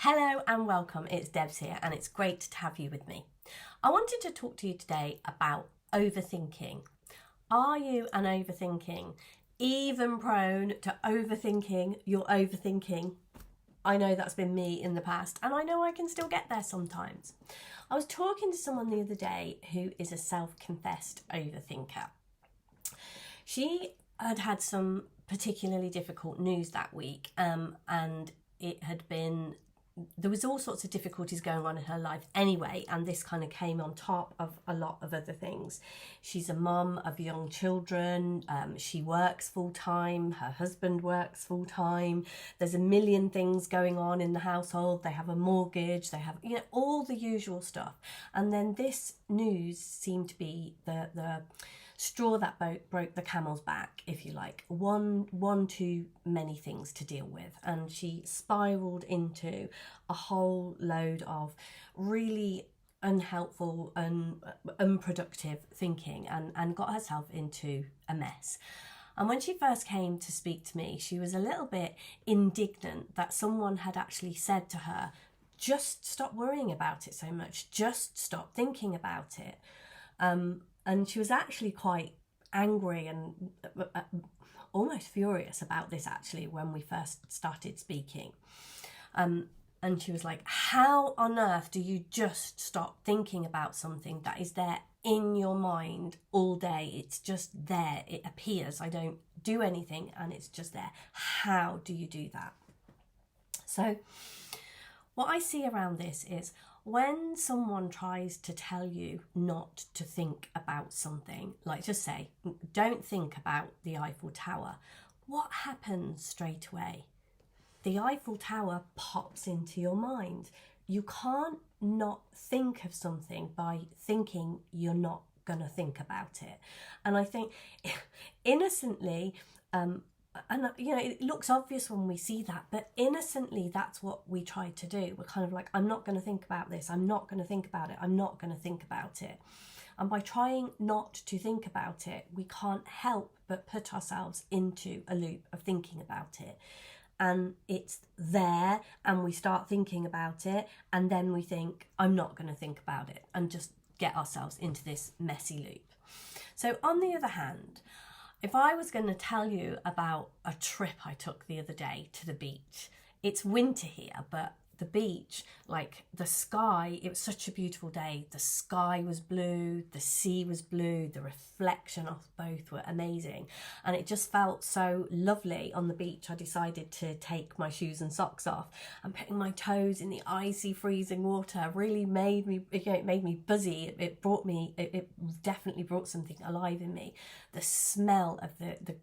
Hello and welcome, it's Debs here and it's great to have you with me. I wanted to talk to you today about overthinking. Are you an overthinking? Even prone to overthinking your overthinking? I know that's been me in the past and I know I can still get there sometimes. I was talking to someone the other day who is a self-confessed overthinker. She had some particularly difficult news that week and it had been there was all sorts of difficulties going on in her life anyway, and this kind of came on top of a lot of other things. She's a mum of young children, she works full-time, her husband works full-time, there's a million things going on in the household, they have a mortgage, they have, all the usual stuff. And then this news seemed to be the straw that broke the camel's back, if you like. One too many things to deal with, and she spiraled into a whole load of really unhelpful and unproductive thinking and got herself into a mess. And when she first came to speak to me, she was a little bit indignant that someone had actually said to her, just stop worrying about it so much, just stop thinking about it. And she was actually quite angry and almost furious about this actually when we first started speaking. And she was like, how on earth do you just stop thinking about something that is there in your mind all day? It's just there, it appears, I don't do anything and it's just there. How do you do that? So what I see around this is when someone tries to tell you not to think about something, like just say, don't think about the Eiffel Tower, what happens straight away? The Eiffel Tower pops into your mind. You can't not think of something by thinking you're not going to think about it. And I think innocently, and it looks obvious when we see that, but innocently that's what we try to do. We're kind of like, I'm not going to think about this, I'm not going to think about it, I'm not going to think about it. And by trying not to think about it, we can't help but put ourselves into a loop of thinking about it. And it's there and we start thinking about it and then we think, I'm not going to think about it, and just get ourselves into this messy loop. So on the other hand, if I was going to tell you about a trip I took the other day to the beach, it's winter here, but the beach, like the sky, it was such a beautiful day. The sky was blue, the sea was blue, the reflection of both were amazing. And it just felt so lovely on the beach. I decided to take my shoes and socks off, and putting my toes in the icy freezing water really made me, it made me buzzy. It definitely brought something alive in me. The smell of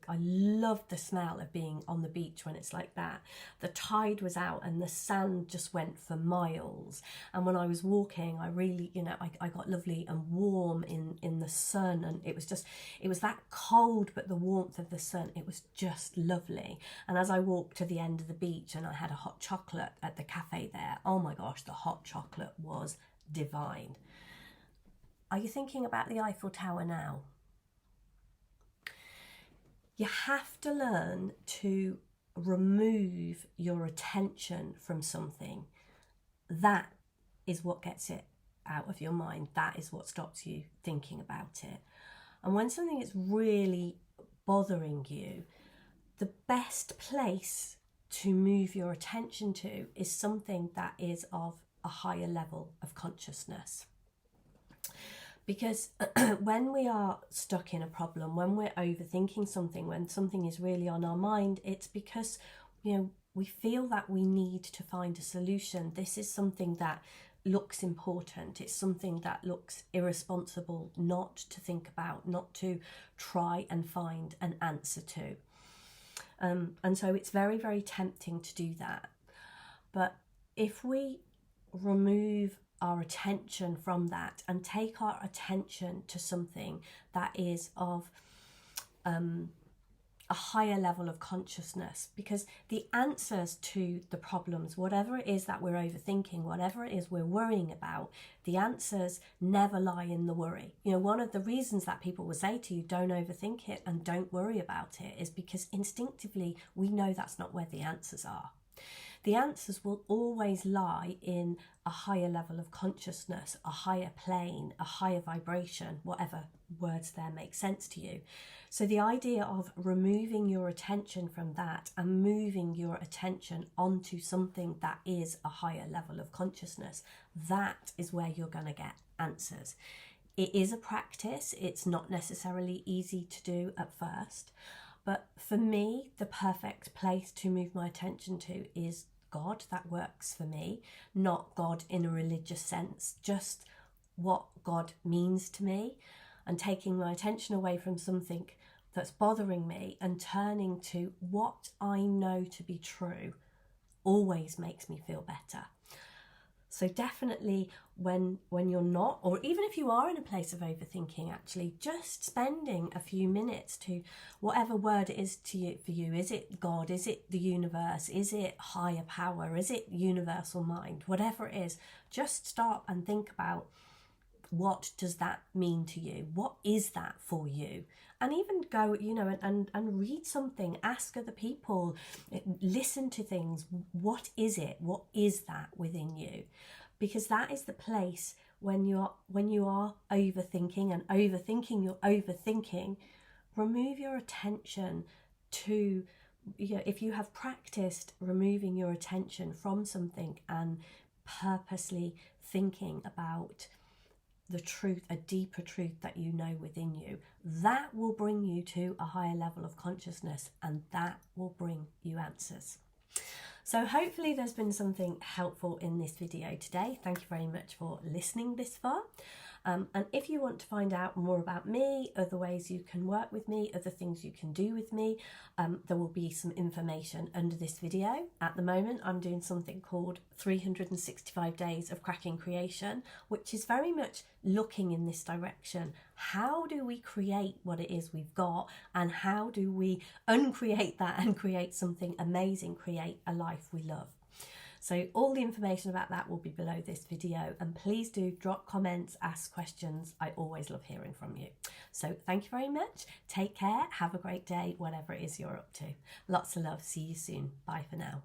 I love the smell of being on the beach when it's like that. The tide was out and the sand just went for miles, and when I was walking I really I got lovely and warm in the sun, and it was that cold but the warmth of the sun, it was just lovely. And as I walked to the end of the beach and I had a hot chocolate at the cafe there, oh my gosh, the hot chocolate was divine. Are you thinking about the Eiffel Tower now? You have to learn to remove your attention from something. That is what gets it out of your mind. That is what stops you thinking about it. And when something is really bothering you, the best place to move your attention to is something that is of a higher level of consciousness. Because when we are stuck in a problem, when we're overthinking something, when something is really on our mind, it's because, we feel that we need to find a solution. This is something that looks important. It's something that looks irresponsible not to think about, not to try and find an answer to. And so it's very, very tempting to do that. But if we remove our attention from that and take our attention to something that is of a higher level of consciousness, because the answers to the problems, whatever it is that we're overthinking, whatever it is we're worrying about, the answers never lie in the worry. One of the reasons that people will say to you, don't overthink it and don't worry about it, is because instinctively we know that's not where the answers are. The answers will always lie in a higher level of consciousness, a higher plane, a higher vibration, whatever words there make sense to you. So the idea of removing your attention from that and moving your attention onto something that is a higher level of consciousness, that is where you're going to get answers. It is a practice. It's not necessarily easy to do at first. But for me, the perfect place to move my attention to is God. That works for me. Not God in a religious sense, just what God means to me, and taking my attention away from something that's bothering me and turning to what I know to be true always makes me feel better. So definitely when you're not, or even if you are in a place of overthinking, actually just spending a few minutes to whatever word it is to you, for you, is it God, is it the universe, is it higher power, is it universal mind, whatever it is, just stop and think about, what does that mean to you? What is that for you? And even go, and read something, ask other people, listen to things. What is it? What is that within you? Because that is the place when you are overthinking and overthinking your overthinking. Remove your attention to, if you have practiced removing your attention from something and purposely thinking about the truth, a deeper truth that you know within you, that will bring you to a higher level of consciousness, and that will bring you answers. So hopefully there's been something helpful in this video today. Thank you very much for listening this far. And if you want to find out more about me, other ways you can work with me, other things you can do with me, there will be some information under this video. At the moment, I'm doing something called 365 Days of Cracking Creation, which is very much looking in this direction. How do we create what it is we've got, and how do we uncreate that and create something amazing, create a life we love? So all the information about that will be below this video, and please do drop comments, ask questions. I always love hearing from you. So thank you very much. Take care. Have a great day, whatever it is you're up to. Lots of love. See you soon. Bye for now.